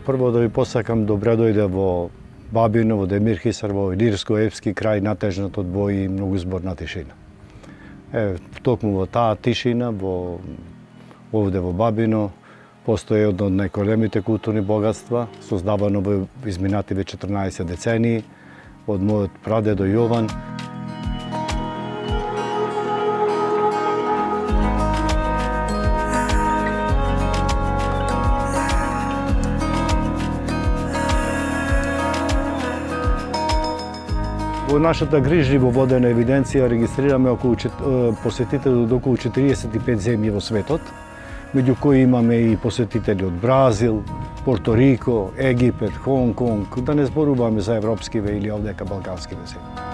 Прво да ви посакам добре дојде во Бабино, во Демир Хисар, во Илирско-Епски крај, натежнат од бои и многу зборна тишина. Токму во таа тишина, овде во Бабино, постои едно од најголемите културни богатства, создавано во изминативе 14 децении, од мојот прадедо Јован. Во нашата грижливо водена евиденција регистрираме посетители од околу 45 земји во светот, меѓу кои имаме и посетители од Бразил, Порто Рико, Египет, Хонг Конг, да не зборуваме за европскиве или овдека балканскиве земји.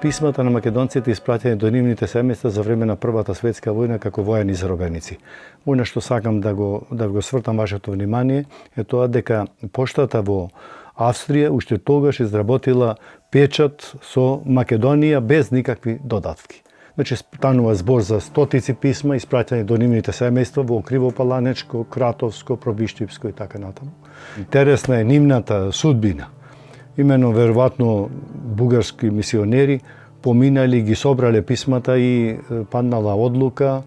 Писмата на македонците испратени до нивните семејства за време на Првата светска војна како воени заробеници. Она што сакам да го свртам вашето внимание е тоа дека поштата во Австрија уште тогаш изработила печат со Македонија без никакви додатки. Значи станува збор за стотици писма испратени до нивните семејства во Кривопаланечко, Кратовско, Пробиштипско и така натаму. Интересна е нивната судбина. Имено веројатно бугарски мисионери поминали, ги собрале писмата и паднала одлука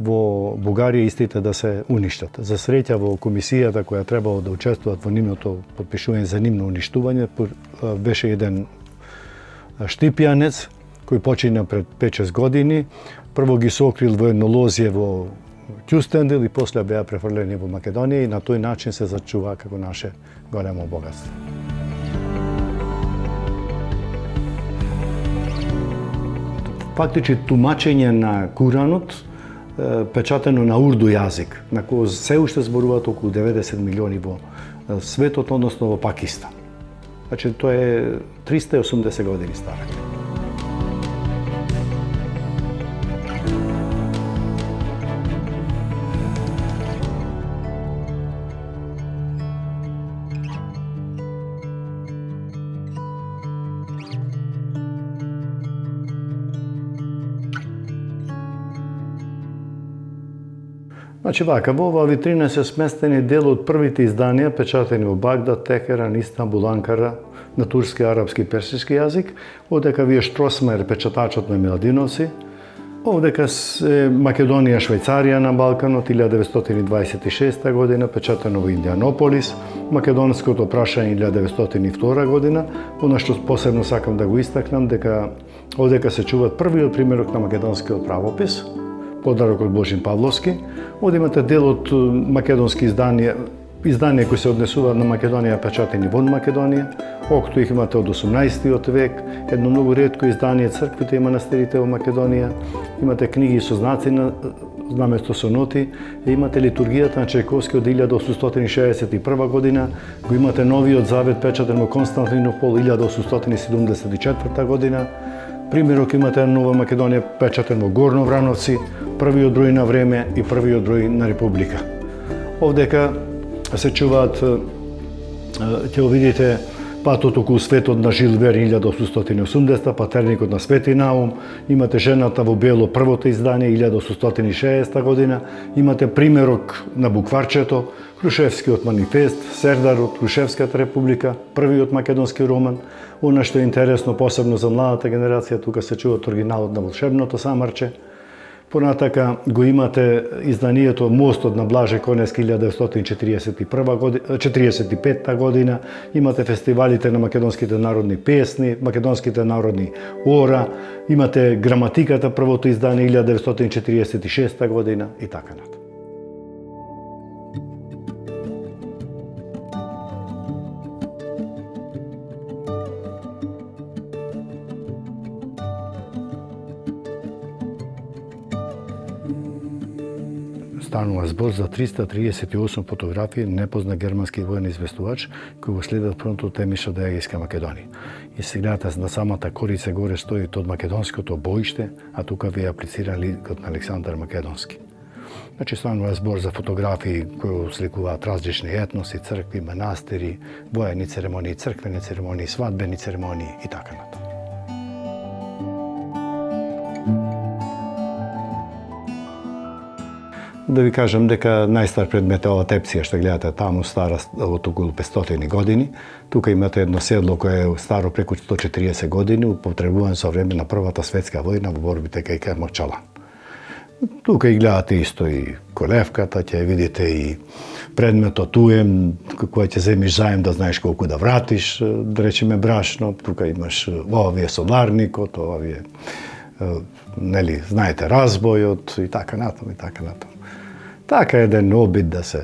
во Бугарија истите да се уништат. За среќа во комисијата која требало да учествуват во нивното потпишување за нивно уништување беше еден штипјанец кој почина пред 5-6 години. Прво ги сокрил во едно лозје во Кјустендил и после беа префрлени во Македонија и на тој начин се зачува како наше големо богатство. Фактички тумачење на Куранот, печатено на урду јазик, на кој се уште зборуваат околу 90 милиони во светот, односно во Пакистан. Значи, тоа е 380 години стара. Значи вака, во оваа витрина се сместени дел од првите изданија печатени во Багдад, Техеран, Истанбул, Анкара на турски, арапски и персиски јазик. Овдека ви е Штросмајер, печатачот на Миладиновци. Овдека се Македонија, Швајцарија на Балканот, 1926 година, печатено во Индианополис. Македонското прашање 1902 година. Она што посебно сакам да го истакнам, дека овдека се чуваат првиот примерок на македонскиот правопис, подарок од Божин Павловски. Овде имате дел од македонски изданија кои се однесуваат на Македонија, печатени во Македонија. Окто их имате од 18 век, едно многу ретко издание црквите и манастирите во Македонија. Имате книги со знаци на наместо со ноти. Имате литургијата на Чајковски од 1861 година. Го имате новиот завет печатен во Константинопол 1874 година. Примерок имате Нова Македонија печатен во Горно Врановци, првиот број на Време и првиот број на Република. Овдека се чуваат, ќе го видите, патот околу светот на Жил Верн 1880, патерникот на Свети Наум, имате Жената во бело, првото издание 1860 година, имате примерок на букварчето, Крушевскиот манифест, Сердарот, Крушевската република, првиот македонски роман. Она што е интересно посебно за младата генерација, тука се чуваат оригиналот на Волшебното самарче. Понатака го имате изданието Мостот на Блаже Коневски 1945 година, имате фестивалите на македонските народни песни, македонските народни ора, имате Граматиката, првото издание 1946 година и така натаму. Станува збор за 338 фотографии непознат германски воен известувач кој го следат фронтот Темиша до Егејска Македонија. И сегната на самата корица горе стои од македонското боиште, а тука ви аплицира ликот на Александар Македонски. Значи, станува збор за фотографии кои сликуваат различни етноси, цркви, манастири, воени церемонии, црквени церемонии, свадбени церемонии и така натаму. Да ви кажам дека најстар предмет е ова тепсија што гледате таму, стара од околу 500 години. Тука имате едно седло кое е старо преку 140 години, употребувано со време на Првата светска војна во борбите кај Кермокчалан. Тука и гледате исто и колевката, ќе видите и предметот уем, кој ќе земиш заем да знаеш колку да вратиш, да речеме брашно. Тука имаш, ова ви е соларникот, ова ви е, нели, знаете, разбојот и така натаму, и така натаму. Така е еден обид да се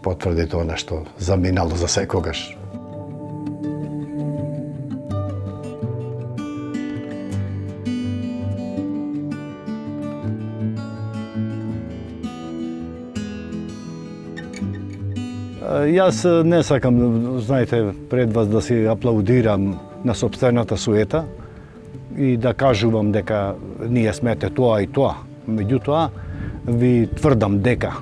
потврди тоа што заминало за секогаш. Јас не сакам, знаете, пред вас да си аплаудирам на сопствената суета и да кажувам дека ние смете тоа и тоа. Меѓутоа, ви тврдам дека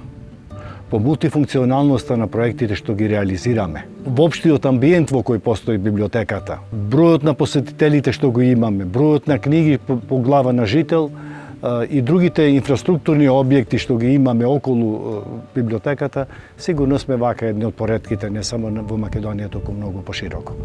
по мултифункционалноста на проектите што ги реализираме, воопштиот амбиент во кој постои библиотеката, бројот на посетителите што го имаме, бројот на книги по глава на жител и другите инфраструктурни објекти што ги имаме околу библиотеката, сигурно сме вака едни од поретките не само во Македонија, туку многу пошироко.